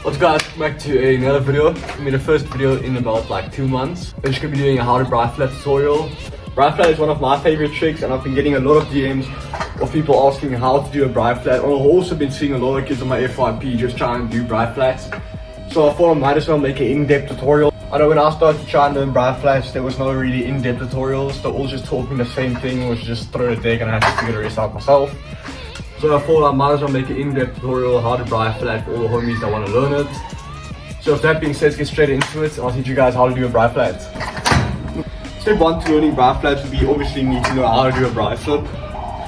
What's up guys, back to another video. It's gonna be the first video in about like 2 months. I'm just gonna be doing a how to bri flat tutorial. Bri flat is one of my favorite tricks and I've been getting a lot of DMs of people asking how to do a bri flat. I've also been seeing a lot of kids on my FYP just trying to do bri flats. So I thought I might as well make an in-depth tutorial. I know when I started to try and learn bri flats, there was no really in-depth tutorials. They all just taught me the same thing, which is just throw the deck and I had to figure the rest out myself. So I thought I might as well make an in-depth tutorial how to bri flat for all the homies that want to learn it. So with that being said, let's get straight into it. I'll teach you guys how to do a bri flat. Step 1 to learning bri flats would be obviously you need to know how to do a bri flip.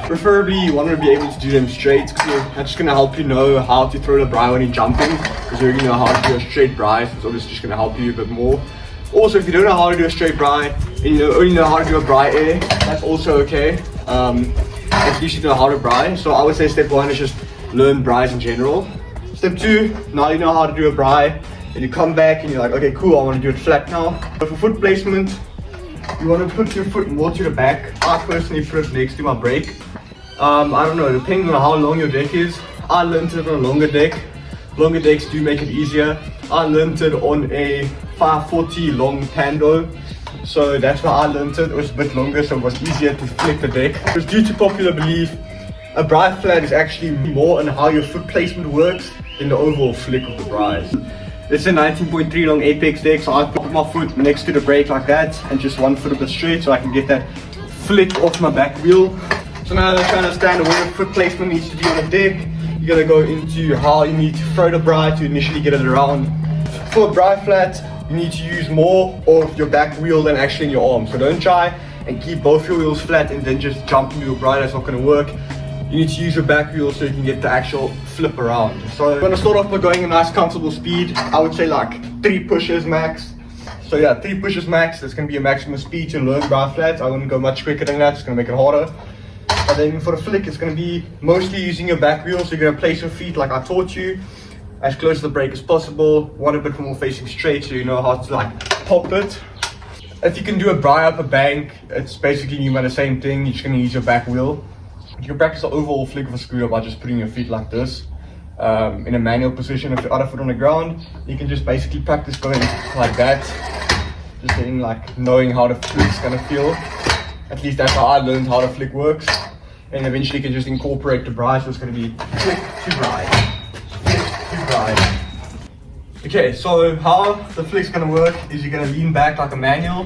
Preferably you want to be able to do them straight because that's just going to help you know how to throw the bri when you're jumping. Because you already know how to do a straight bri, so it's obviously just going to help you a bit more. Also, if you don't know how to do a straight bri and you only know how to do a bri air, that's also okay. At least you know how to bri. So I would say step 1 is just learn bris in general. Step 2, now you know how to do a bri and you come back and you're like, okay cool, I want to do it flat now. But for foot placement, you want to put your foot more to the back. I personally put it next to my brake. I don't know, depending on how long your deck is. I learned it on a longer deck. Longer decks do make it easier. I learned it on a 540 long Pando. So that's why I learned it. It was a bit longer, so it was easier to flick the deck. Because due to popular belief, a bri flat is actually more on how your foot placement works than the overall flick of the bris. It's a 19.3 long Apex deck, so I put my foot next to the brake like that and just one foot a bit straight so I can get that flick off my back wheel. So now that I understand where your foot placement needs to be on the deck, you're gonna go into how you need to throw the bri to initially get it around. For a bri flat, you need to use more of your back wheel than actually in your arm. So don't try and keep both your wheels flat and then just jump into your bri. That's not going to work. You need to use your back wheel so you can get the actual flip around. So I'm going to start off by going a nice comfortable speed. I would say like 3 pushes max. So yeah, 3 pushes max. That's going to be a maximum speed to learn bri flats. I wouldn't go much quicker than that. It's going to make it harder. And then for the flick, it's going to be mostly using your back wheel. So you're going to place your feet like I taught you, as close to the brake as possible. One a bit more facing straight so you know how to like pop it. If you can do a bri up a bank, it's basically the same thing. You're just going to use your back wheel. You can practice the overall flick of a scooter by just putting your feet like this in a manual position with your other foot on the ground. You can just basically practice going like that, just getting like knowing how the flick's going to feel. At least that's how I learned how the flick works. And eventually you can just incorporate the bri, so it's going to be flick to bri. Okay, so how the flick's gonna work is you're gonna lean back like a manual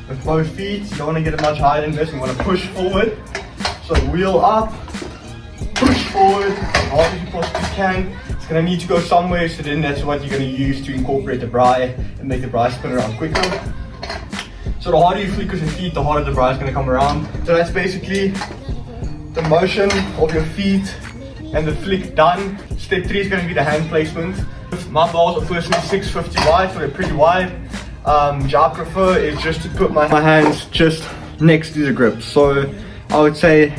with both feet. You don't want to get it much higher than this. You want to push forward. So wheel up, push forward as hard as you possibly can. It's gonna need to go somewhere, so then that's what you're gonna use to incorporate the bri and make the bri spin around quicker. So the harder you flick with your feet, the harder the bri is gonna come around. So that's basically the motion of your feet and the flick done. Step 3 is going to be the hand placement. My bars are personally 650 wide, so they're pretty wide. Which I prefer is just to put my hands just next to the grips. So I would say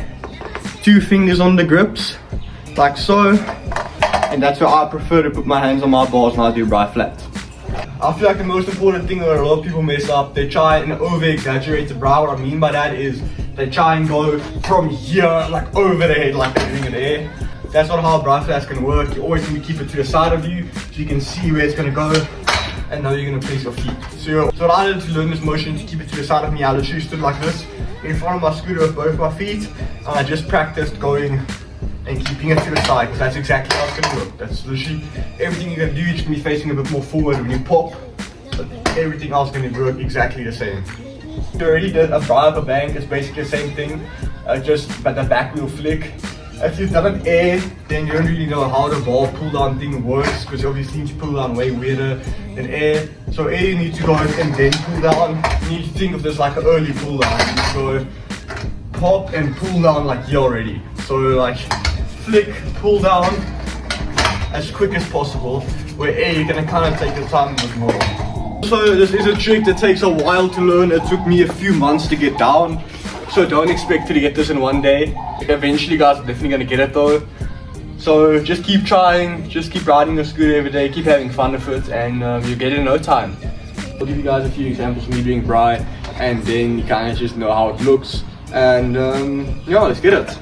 2 fingers on the grips, like so. And that's where I prefer to put my hands on my bars when I do bri flat. I feel like the most important thing that a lot of people mess up, they try and over exaggerate the bri. What I mean by that is they try and go from here, like over the head, like they're doing in the air. That's not how a bri flat's gonna work. You always need to keep it to the side of you so you can see where it's gonna go, and now you're gonna place your feet. So what I did to learn this motion to keep it to the side of me, I literally stood like this in front of my scooter with both my feet, and I just practiced going and keeping it to the side, because that's exactly how it's gonna work. That's literally everything you're gonna do. You're just gonna be facing a bit more forward when you pop, but everything else is gonna work exactly the same. You already did a bri up a bank. It's basically the same thing, just but the back wheel flick. If you've done it air, then you don't really know how the ball pull down thing works, because you obviously need to pull down way weirder than air. So air you need to go and then pull down. You need to think of this like an early pull down. You need to go pop and pull down like here already. So like flick, pull down as quick as possible, where air you're gonna kind of take your time a bit more. So this is a trick that takes a while to learn. It took me a few months to get down. So don't expect to get this in one day. Eventually guys are definitely gonna get it though. So just keep trying, just keep riding your scooter every day, keep having fun with it, and you'll get it in no time. I'll give you guys a few examples of me doing bri, and then you kind of just know how it looks. And yeah, let's get it.